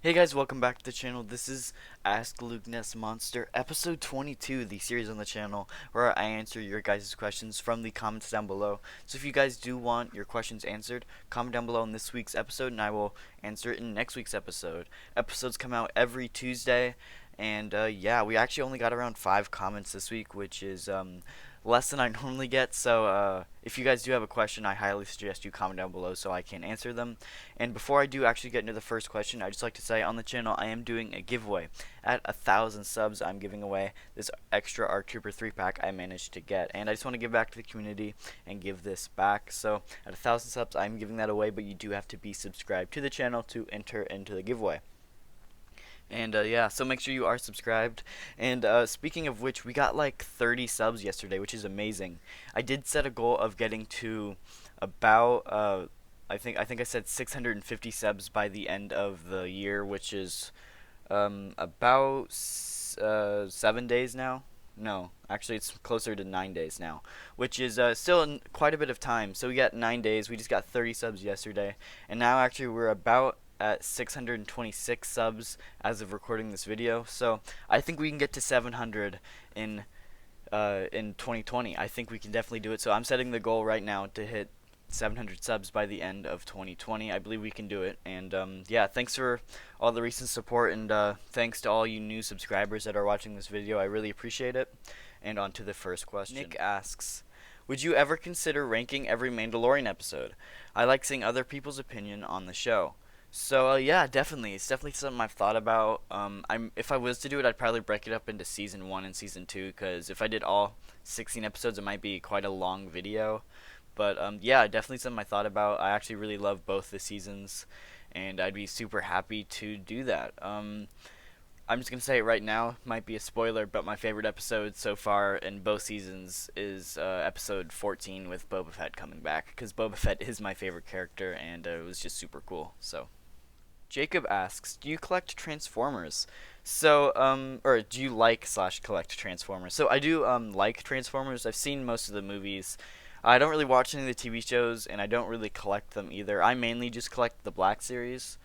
Hey guys, welcome back to the channel. This is Ask Lukenessmonster, episode 22, the series on the channel where I answer your guys' questions from the comments down below. So if you guys do want your questions answered, comment down below in this week's episode and I will answer it in next week's episode. Episodes come out every Tuesday, and yeah, we actually only got around 5 comments this week, which is less than I normally get. So if you guys do have a question, I highly suggest you comment down below so I can answer them. And before I do actually get into the first question, I just like to say on the channel I am doing a giveaway. At 1,000 subs, I'm giving away this extra ARC Trooper 3-pack I managed to get, and I just want to give back to the community and give this back. So at 1,000 subs, I'm giving that away, but you do have to be subscribed to the channel to enter into the giveaway. And yeah, so make sure you are subscribed. And speaking of which, we got like 30 subs yesterday, which is amazing. I did set a goal of getting to about I think I said 650 subs by the end of the year, which is about 7 days now. No, actually it's closer to 9 days now, which is still quite a bit of time. So we got 9 days. We just got 30 subs yesterday, and now actually we're about at 626 subs as of recording this video. So I think we can get to 700 in 2020. I think we can definitely do it. So I'm setting the goal right now to hit 700 subs by the end of 2020. I believe we can do it. And yeah, thanks for all the recent support, and thanks to all you new subscribers that are watching this video. I really appreciate it. And on to the first question. Nick asks, would you ever consider ranking every Mandalorian episode? I like seeing other people's opinion on the show. So yeah, definitely. It's definitely something I've thought about. If I was to do it, I'd probably break it up into season 1 and season 2, because if I did all 16 episodes, it might be quite a long video. But yeah, definitely something I thought about. I actually really love both the seasons, and I'd be super happy to do that. I'm just gonna say it right now, might be a spoiler, but my favorite episode so far in both seasons is episode 14 with Boba Fett coming back, because Boba Fett is my favorite character, and it was just super cool. So Jacob asks, do you collect Transformers? So, or do you like slash collect Transformers? So I do like Transformers. I've seen most of the movies. I don't really watch any of the TV shows, and I don't really collect them either. I mainly just collect the Black Series.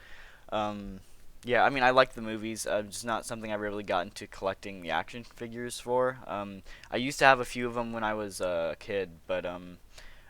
Um, yeah, I mean, I like the movies. Just not something I've really gotten to collecting the action figures for. I used to have a few of them when I was a kid, but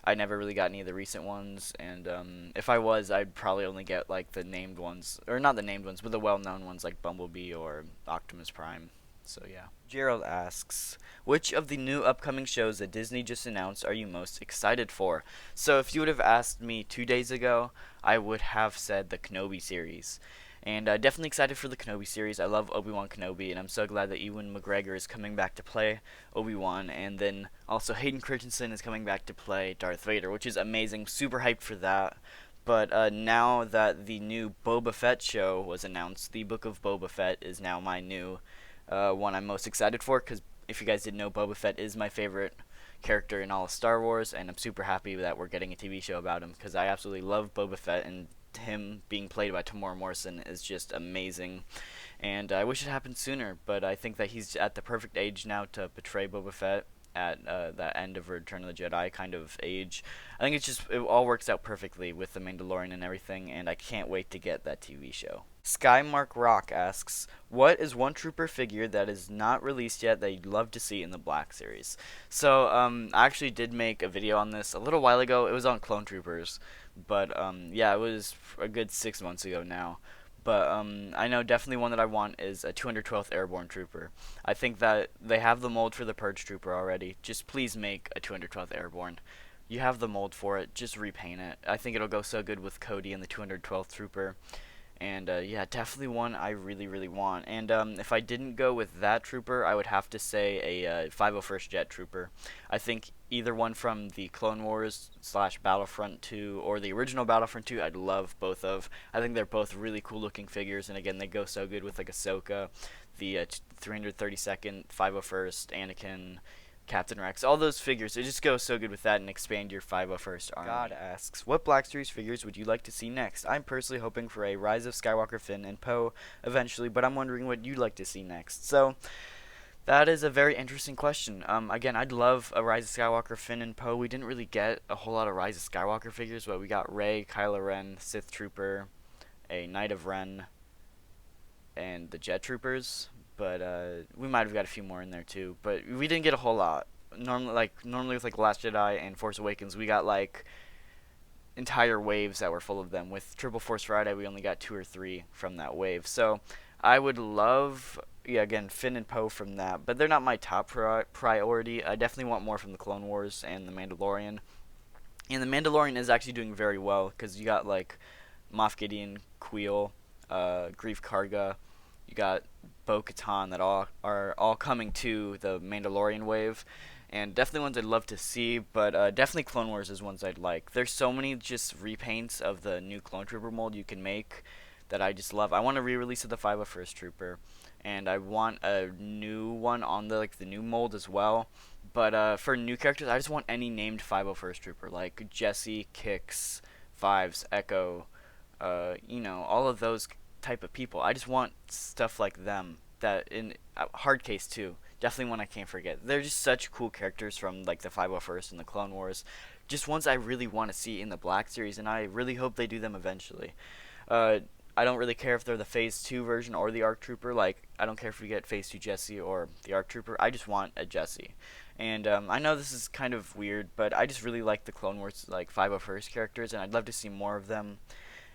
I never really got any of the recent ones, and if I was, I'd probably only get like the named ones, or not the named ones, but the well-known ones like Bumblebee or Optimus Prime. So yeah. Gerald asks, which of the new upcoming shows that Disney just announced are you most excited for? So if you would have asked me 2 days ago, I would have said the Kenobi series. And definitely excited for the Kenobi series. I love Obi-Wan Kenobi, and I'm so glad that Ewan McGregor is coming back to play Obi-Wan, and then also Hayden Christensen is coming back to play Darth Vader, which is amazing. Super hyped for that. But now that the new Boba Fett show was announced, the Book of Boba Fett is now my new one I'm most excited for, because if you guys didn't know, Boba Fett is my favorite character in all of Star Wars, and I'm super happy that we're getting a TV show about him, because I absolutely love Boba Fett, and him being played by Tamora Morrison is just amazing. And I wish it happened sooner, but I think that he's at the perfect age now to portray Boba Fett at that end of Return of the Jedi kind of age. I think it all works out perfectly with the Mandalorian and everything, and I can't wait to get that TV show. Skymark Rock asks, what is one trooper figure that is not released yet that you'd love to see in the Black Series? So I actually did make a video on this a little while ago. It was on Clone Troopers, but yeah, it was a good 6 months ago now. But I know definitely one that I want is a 212th Airborne Trooper. I think that they have the mold for the Purge Trooper already. Just please make a 212th Airborne. You have the mold for it. Just repaint it. I think it'll go so good with Cody and the 212th Trooper. And yeah, definitely one I really, really want. And if I didn't go with that trooper, I would have to say a 501st Jet Trooper. I think either one from the Clone Wars / Battlefront 2 or the original Battlefront 2, I'd love both of. I think they're both really cool looking figures, and again, they go so good with like Ahsoka, the 332nd, 501st, Anakin, Captain Rex, all those figures. It just goes so good with that and expand your 501st Army. God asks, what Black Series figures would you like to see next? I'm personally hoping for a Rise of Skywalker Finn and Poe eventually, but I'm wondering what you'd like to see next. So, that is a very interesting question. Again, I'd love a Rise of Skywalker Finn and Poe. We didn't really get a whole lot of Rise of Skywalker figures, but we got Rey, Kylo Ren, Sith Trooper, a Knight of Ren, and the Jet Troopers, but we might have got a few more in there too. But we didn't get a whole lot. Normally with like Last Jedi and Force Awakens, we got like entire waves that were full of them. With Triple Force Friday, we only got 2 or 3 from that wave. So I would love, yeah, again, Finn and Poe from that, but they're not my top priority. I definitely want more from the Clone Wars and the Mandalorian. And the Mandalorian is actually doing very well because you got like Moff Gideon, Queel, Grief Karga, you got Bo-Katan that all are all coming to the Mandalorian wave, and definitely ones I'd love to see. But definitely Clone Wars is ones I'd like. There's so many just repaints of the new Clone Trooper mold you can make that I just love. I want a re-release of the 501st Trooper, and I want a new one on the new mold as well. But for new characters, I just want any named 501st Trooper like Jesse, Kix, Fives, Echo, all of those type of people. I just want stuff like them. That in hard case too. Definitely one I can't forget. They're just such cool characters from like the 501st and the Clone Wars. Just ones I really want to see in the Black Series, and I really hope they do them eventually. Uh, I don't really care if they're the Phase 2 version or the ARC Trooper. Like, I don't care if we get Phase 2 Jesse or the ARC Trooper. I just want a Jesse. And I know this is kind of weird, but I just really like the Clone Wars, like 501st characters, and I'd love to see more of them.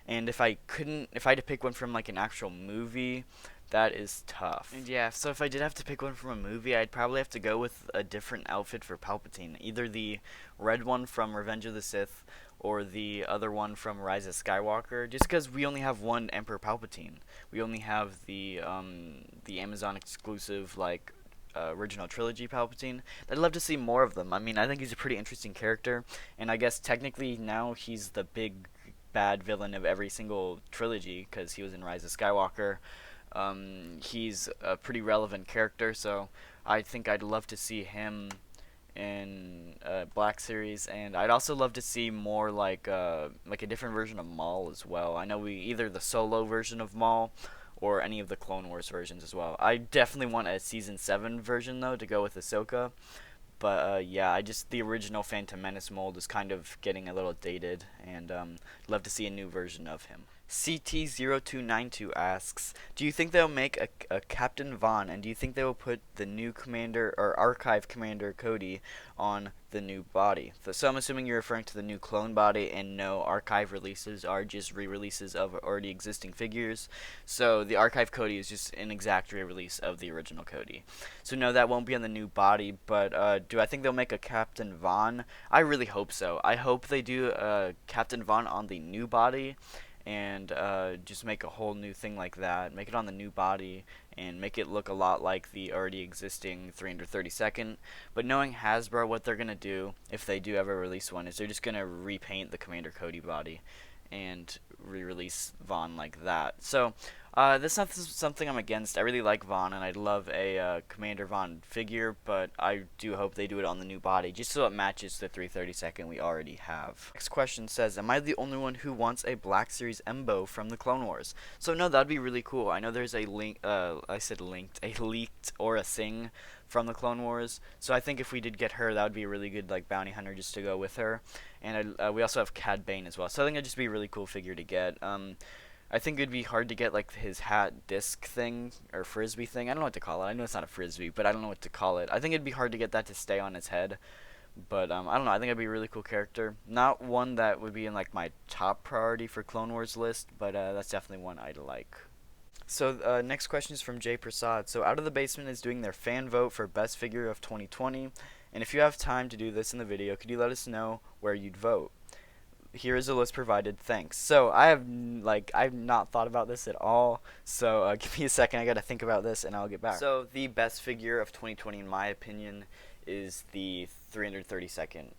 And if I had to pick one from like an actual movie, that is tough. And yeah, so if I did have to pick one from a movie, I'd probably have to go with a different outfit for Palpatine. Either the red one from Revenge of the Sith or the other one from Rise of Skywalker, just because we only have one Emperor Palpatine. We only have the Amazon exclusive like original trilogy Palpatine. I'd love to see more of them. I mean, I think he's a pretty interesting character, and I guess technically now he's the big bad villain of every single trilogy because he was in Rise of Skywalker. He's a pretty relevant character, so I think I'd love to see him in Black Series, and I'd also love to see more like a different version of Maul as well. I know we either the solo version of Maul or any of the Clone Wars versions as well. I definitely want a Season 7 version though to go with Ahsoka. But yeah, the original Phantom Menace mold is kind of getting a little dated, and love to see a new version of him. CT0292 asks, do you think they'll make a Captain Vaughn, and do you think they will put the new commander or archive commander Cody on the new body? So I'm assuming you're referring to the new clone body, and no, archive releases are just re-releases of already existing figures. So the archive Cody is just an exact re-release of the original Cody. So no, that won't be on the new body, but do I think they'll make a Captain Vaughn? I really hope so. I hope they do Captain Vaughn on the new body, and just make a whole new thing like that. Make it on the new body and make it look a lot like the already existing 332nd. But knowing Hasbro, what they're going to do, if they do ever release one, is they're just going to repaint the Commander Cody body and re-release Vaughn like that. So that's not something I'm against. I really like Vaughn, and I'd love a Commander Vaughn figure, but I do hope they do it on the new body, just so it matches the 332nd we already have. Next question says, am I the only one who wants a Black Series Embo from the Clone Wars? So no, that'd be really cool. I know there's a leaked Aura Singh from the Clone Wars, so I think if we did get her, that would be a really good like bounty hunter just to go with her. And we also have Cad Bane as well, so I think it'd just be a really cool figure to get. I think it'd be hard to get like his hat disc thing or frisbee thing. I don't know what to call it. I know it's not a frisbee, but I don't know what to call it. I think it'd be hard to get that to stay on his head. But I don't know. I think it'd be a really cool character. Not one that would be in like my top priority for Clone Wars list, but that's definitely one I'd like. So next question is from Jay Prasad. So Out of the Basement is doing their fan vote for best figure of 2020, and if you have time to do this in the video, could you let us know where you'd vote? Here is a list provided. Thanks. So I've not thought about this at all. So give me a second. I got to think about this, and I'll get back. So the best figure of 2020, in my opinion, is the 332nd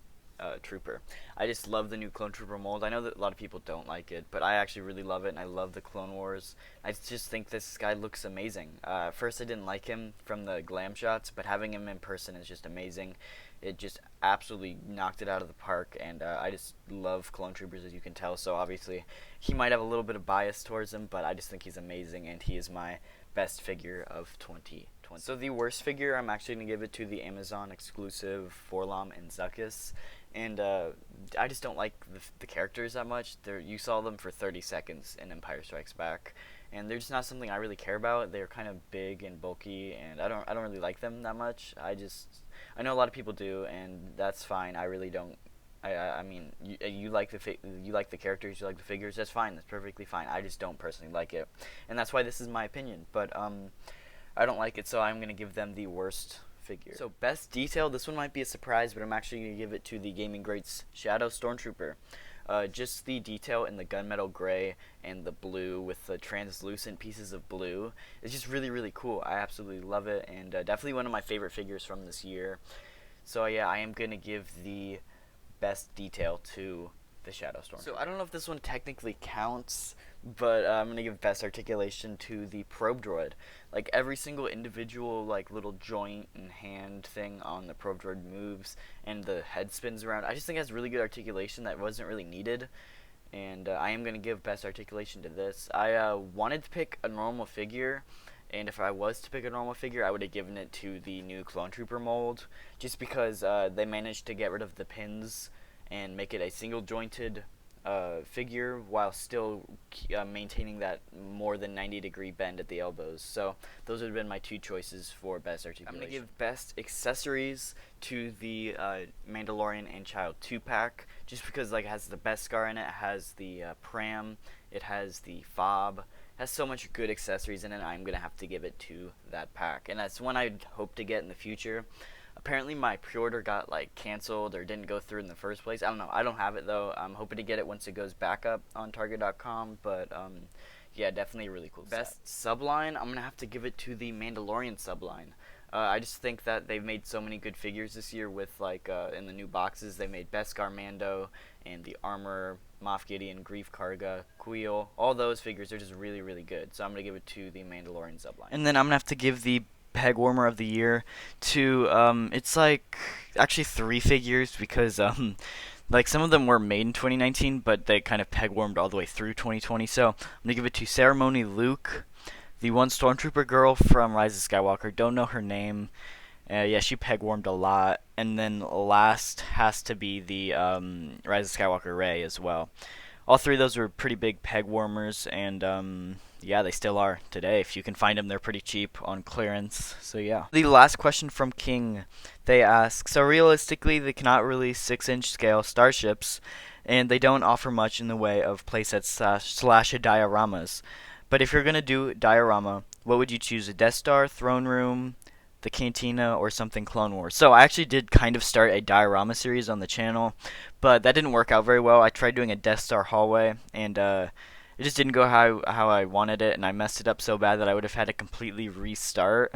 Trooper. I just love the new Clone Trooper mold. I know that a lot of people don't like it, but I actually really love it, and I love the Clone Wars. I just think this guy looks amazing. First, I didn't like him from the glam shots, but having him in person is just amazing. It just absolutely knocked it out of the park, and I just love Clone Troopers, as you can tell. So obviously, he might have a little bit of bias towards him, but I just think he's amazing, and he is my best figure of 2020. So the worst figure, I'm actually going to give it to the Amazon exclusive Forlom and Zuckuss. And I just don't like the characters that much. You saw them for 30 seconds in Empire Strikes Back, and they're just not something I really care about. They're kind of big and bulky, and I don't really like them that much. I know a lot of people do, and that's fine. I really don't. I mean, you like you like the characters, you like the figures. That's fine. That's perfectly fine. I just don't personally like it, and that's why this is my opinion. But I don't like it, so I'm gonna give them the worst figure. So best detail. This one might be a surprise, but I'm actually gonna give it to the Gaming Greats Shadow Stormtrooper. Just the detail in the gunmetal gray and the blue with the translucent pieces of blue is just really, really cool. I absolutely love it, and definitely one of my favorite figures from this year. So yeah, I am going to give the best detail to the Shadow Storm. So I don't know if this one technically counts, but I'm going to give best articulation to the probe droid. Like every single individual like little joint and hand thing on the probe droid moves, and the head spins around. I just think it has really good articulation that wasn't really needed, and I am going to give best articulation to this. I wanted to pick a normal figure, and if I was to pick a normal figure, I would have given it to the new Clone Trooper mold, just because they managed to get rid of the pins and make it a single jointed figure while still maintaining that more than 90-degree bend at the elbows. So those would have been my two choices for best articulation. I'm going to give best accessories to the Mandalorian and Child 2-pack, just because like it has the Beskar in it, it has the pram, it has the fob, has so much good accessories in it. I'm going to have to give it to that pack, and that's one I'd hope to get in the future. Apparently my pre-order got like canceled or didn't go through in the first place. I don't know. I don't have it though. I'm hoping to get it once it goes back up on Target.com. But yeah, definitely a really cool set. Best subline, I'm gonna have to give it to the Mandalorian subline. I just think that they've made so many good figures this year with like in the new boxes. They made Beskar Mando and the Armor, Moff Gideon, Grief Karga, Queel. All those figures are just really, really good. So I'm gonna give it to the Mandalorian subline. And then I'm gonna have to give the peg warmer of the year to it's like actually 3 figures, because like some of them were made in 2019 but they kind of peg warmed all the way through 2020. So I'm gonna give it to Ceremony Luke, the one Stormtrooper girl from Rise of Skywalker, don't know her name. Yeah, she peg warmed a lot. And then last has to be the Rise of Skywalker Rey as well. All 3 of those were pretty big peg warmers, and yeah, they still are today. If you can find them, they're pretty cheap on clearance. So yeah. The last question from King, they ask, so realistically, they cannot release 6-inch scale starships, and they don't offer much in the way of playsets slash dioramas. But if you're gonna do diorama, what would you choose? A Death Star, Throne Room, the Cantina, or something Clone Wars? So I actually did kind of start a diorama series on the channel, but that didn't work out very well. I tried doing a Death Star hallway, and it just didn't go how I wanted it, and I messed it up so bad that I would have had to completely restart.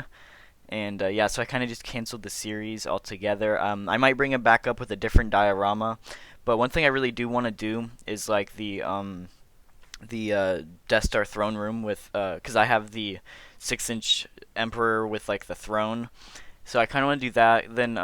And yeah, so I kind of just canceled the series altogether. I might bring it back up with a different diorama, but one thing I really do want to do is like the Death Star throne room with because I have the 6-inch Emperor with like the throne, so I kind of want to do that. Then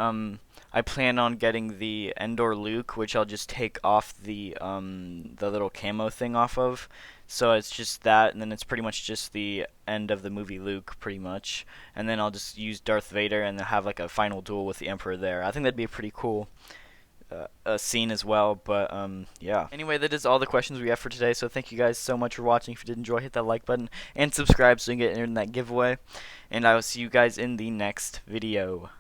I plan on getting the Endor Luke, which I'll just take off the little camo thing off of. So it's just that, and then it's pretty much just the end of the movie Luke, pretty much. And then I'll just use Darth Vader and then have like a final duel with the Emperor there. I think that'd be a pretty cool scene as well. But yeah. Anyway, that is all the questions we have for today. So thank you guys so much for watching. If you did enjoy, hit that like button and subscribe so you can get in that giveaway. And I will see you guys in the next video.